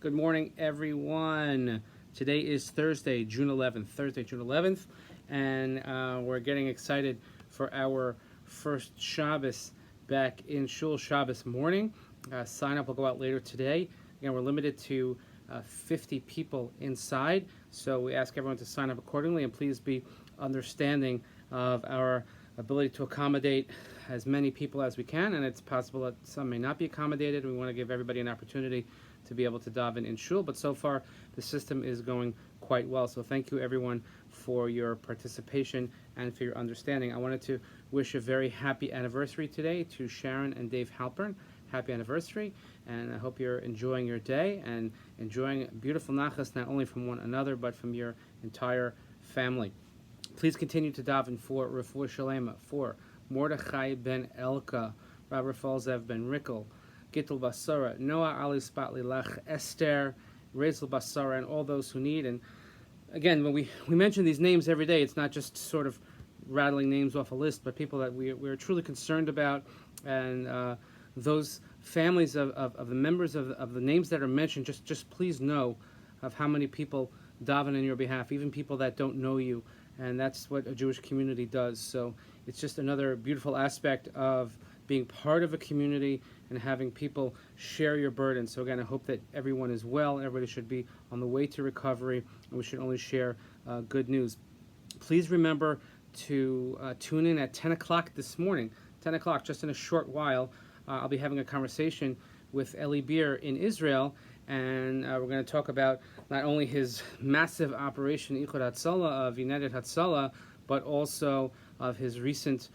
Good morning, everyone. Today is Thursday, June 11th, and we're getting excited for our first Shabbos back in Shul Shabbos morning. Sign up will go out later today. Again, we're limited to 50 people inside, so we ask everyone to sign up accordingly, and please be understanding of our ability to accommodate as many people as we can, and it's possible that some may not be accommodated. We want to give everybody an opportunity to be able to daven in shul, but so far the system is going quite well. So thank you everyone for your participation and for your understanding. I wanted to wish a very happy anniversary today to Sharon and Dave Halpern. Happy anniversary, and I hope you're enjoying your day and enjoying beautiful nachas not only from one another but from your entire family. Please continue to daven for Refuah Shalema, for Mordechai ben Elka, Rabbi Falzev ben Rickel, Gittel Basara, Noah Ali Spatli Lach, Esther, Rezel Basara, and all those who need. And again, when we mention these names every day, it's not just sort of rattling names off a list, but people that we're truly concerned about, and those families of the members of the names that are mentioned, just please know of how many people daven on your behalf, even people that don't know you, and that's what a Jewish community does. So it's just another beautiful aspect of being part of a community and having people share your burden. So again, I hope that everyone is well. Everybody should be on the way to recovery, and we should only share good news. Please remember to tune in at 10 o'clock this morning. 10 o'clock, just in a short while, I'll be having a conversation with Eli Beer in Israel, and we're going to talk about not only his massive operation, Ichud Hatzalah, of United Hatzalah, but also of his recent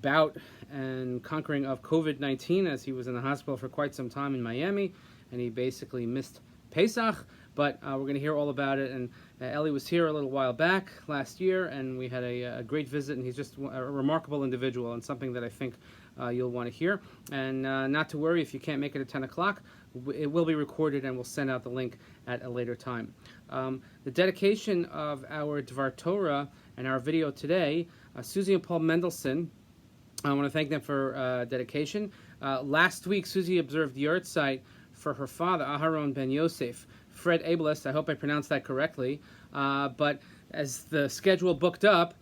bout and conquering of COVID-19, as he was in the hospital for quite some time in Miami, and he basically missed Pesach, but we're going to hear all about it. And Eli was here a little while back last year, and we had a great visit, and he's just a remarkable individual, and something that I think you'll want to hear. And not to worry if you can't make it at 10 o'clock, it will be recorded, and we'll send out the link at a later time. The dedication of our Dvar Torah and our video today, Susie and Paul Mendelson, I want to thank them for dedication. Last week, Susie observed the yahrzeit for her father, Aharon ben Yosef, Fred Abelist. I hope I pronounced that correctly. But as the schedule booked up,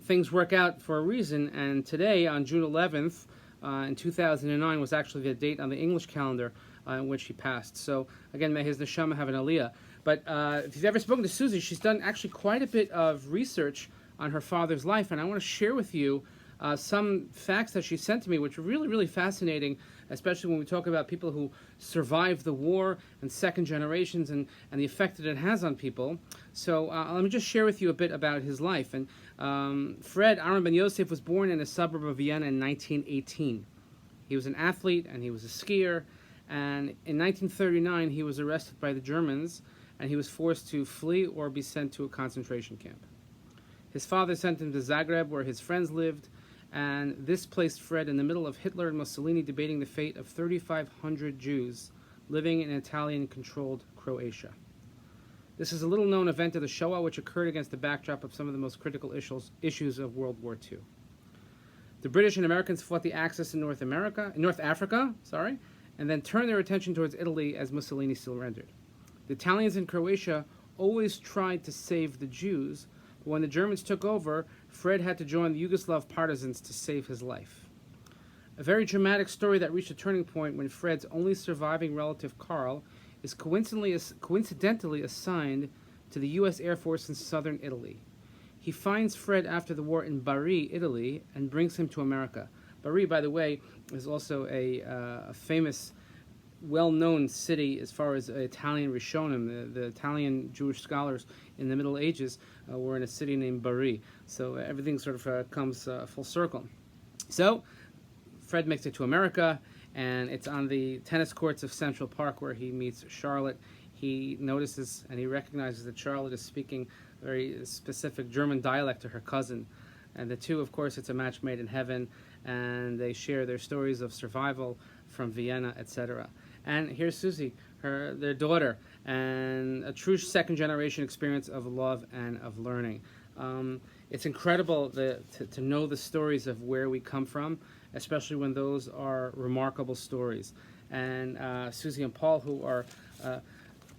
things work out for a reason. And today, on June 11th, in 2009, was actually the date on the English calendar in which he passed. So again, may his neshama have an aliyah. But if you've ever spoken to Susie, she's done actually quite a bit of research on her father's life, and I want to share with you some facts that she sent to me, which are really, really fascinating, especially when we talk about people who survived the war and second generations and the effect that it has on people. So let me just share with you a bit about his life. And Fred Aaron ben Yosef was born in a suburb of Vienna in 1918. He was an athlete and he was a skier, and in 1939 he was arrested by the Germans, and he was forced to flee or be sent to a concentration camp. His father sent him to Zagreb, where his friends lived, and this placed Fred in the middle of Hitler and Mussolini debating the fate of 3,500 Jews living in Italian-controlled Croatia. This is a little-known event of the Shoah, which occurred against the backdrop of some of the most critical issues of World War II. The British and Americans fought the Axis in North Africa, and then turned their attention towards Italy as Mussolini surrendered. The Italians in Croatia always tried to save the Jews, but when the Germans took over, Fred had to join the Yugoslav partisans to save his life. A very dramatic story that reached a turning point when Fred's only surviving relative, Carl, is coincidentally assigned to the U.S. Air Force in southern Italy. He finds Fred after the war in Bari, Italy, and brings him to America. Bari, by the way, is also a famous, well-known city as far as Italian Rishonim. The Italian Jewish scholars in the Middle Ages were in a city named Bari. So everything sort of comes full circle. So Fred makes it to America, and it's on the tennis courts of Central Park where he meets Charlotte. He notices and he recognizes that Charlotte is speaking a very specific German dialect to her cousin. And the two, of course, it's a match made in heaven, and they share their stories of survival from Vienna, etc. And here's Susie, their daughter, and a true second-generation experience of love and of learning. It's incredible to know the stories of where we come from, especially when those are remarkable stories. And Susie and Paul, who are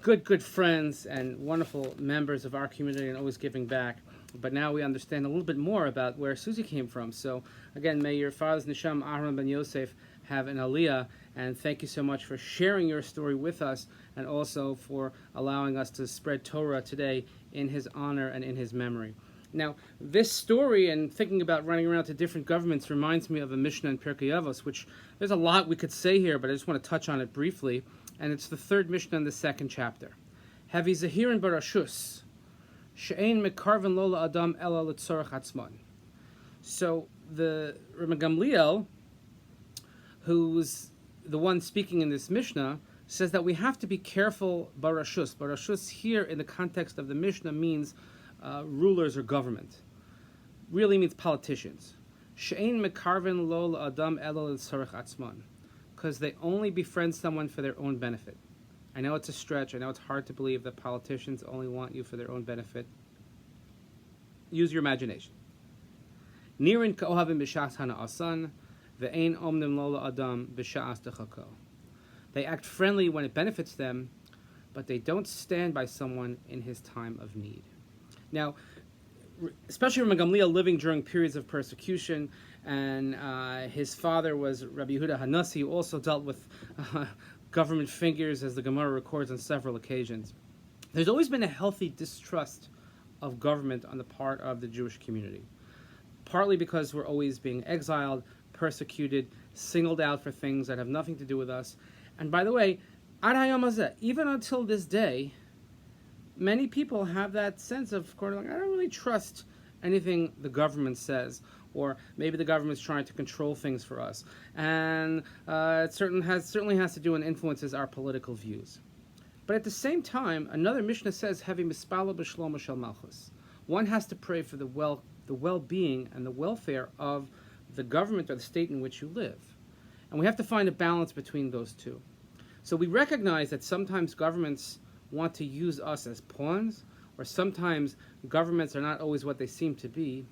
good friends and wonderful members of our community and always giving back. But now we understand a little bit more about where Susie came from. So again, may your father's Nisham, Aaron ben Yosef, have an aliyah, and thank you so much for sharing your story with us and also for allowing us to spread Torah today in his honor and in his memory. Now, this story and thinking about running around to different governments reminds me of a Mishna in Perek, which there's a lot we could say here, but I just want to touch on it briefly. And it's the third Mishnah in the second chapter. Havi zahirin barashus, she'ein mekarven lola adam ela letzorach atzman. So the Rabbi Gamliel, who's the one speaking in this Mishnah, says that we have to be careful barashus. Barashus here in the context of the Mishnah means rulers or government. Really means politicians. She'ein mekarven lola adam ela letzorach atzman. Because they only befriend someone for their own benefit. I know it's a stretch. I know it's hard to believe that politicians only want you for their own benefit. Use your imagination. Nirin ka'ohavim b'shas hana'asan, ve'ein omnim lola adam b'shas dechako. They act friendly when it benefits them, but they don't stand by someone in his time of need. Now, especially Rabbi Gamliel living during periods of persecution, and his father was Rabbi Yehuda Hanassi, who also dealt with government figures, as the Gemara records on several occasions. There's always been a healthy distrust of government on the part of the Jewish community, partly because we're always being exiled, persecuted, singled out for things that have nothing to do with us. And by the way, ad hayom hazeh, even until this day, many people have that sense of, I don't really trust anything the government says, or maybe the government's trying to control things for us, and it certainly has to do and influences our political views. But at the same time, another Mishnah says, "Hevi mispala b'shlomo shel malchus." One has to pray for the well-being and the welfare of the government or the state in which you live, and we have to find a balance between those two. So we recognize that sometimes governments want to use us as pawns, or sometimes governments are not always what they seem to be.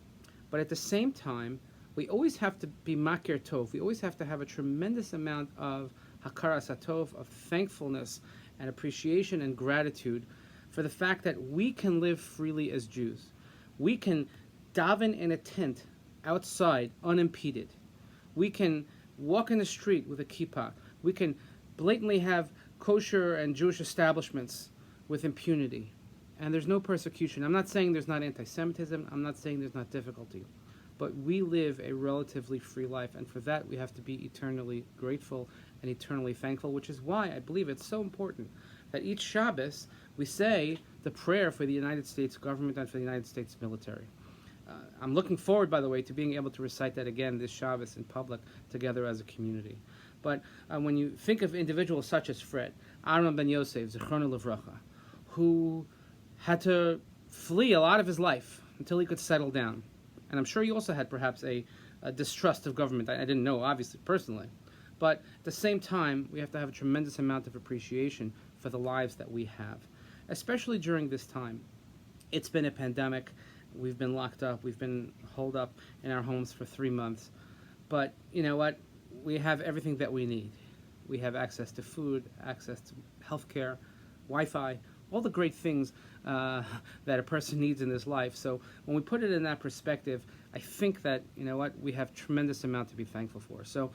But at the same time, we always have to be makir tov. We always have to have a tremendous amount of hakaras hatov, of thankfulness and appreciation and gratitude for the fact that we can live freely as Jews. We can daven in a tent outside unimpeded. We can walk in the street with a kippah. We can blatantly have kosher and Jewish establishments with impunity. And there's no persecution. I'm not saying there's not anti-Semitism. I'm not saying there's not difficulty. But we live a relatively free life, and for that we have to be eternally grateful and eternally thankful, which is why I believe it's so important that each Shabbos we say the prayer for the United States government and for the United States military. I'm looking forward, by the way, to being able to recite that again this Shabbos in public together as a community. But when you think of individuals such as Fred, Aaron ben Yosef, Zichrono Livracha, who had to flee a lot of his life until he could settle down. And I'm sure he also had perhaps a distrust of government. I didn't know, obviously, personally. But at the same time, we have to have a tremendous amount of appreciation for the lives that we have, especially during this time. It's been a pandemic. We've been locked up. We've been holed up in our homes for 3 months. But you know what? We have everything that we need. We have access to food, access to healthcare, Wi-Fi, all the great things that a person needs in this life. So when we put it in that perspective, I think that, you know what, we have tremendous amount to be thankful for. So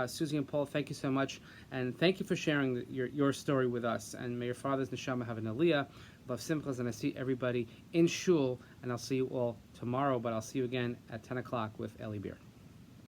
Susie and Paul, thank you so much, and thank you for sharing your story with us. And may your father's neshama have an aliyah, love simchas, and I see everybody in shul, and I'll see you all tomorrow, but I'll see you again at 10 o'clock with Eli Beer.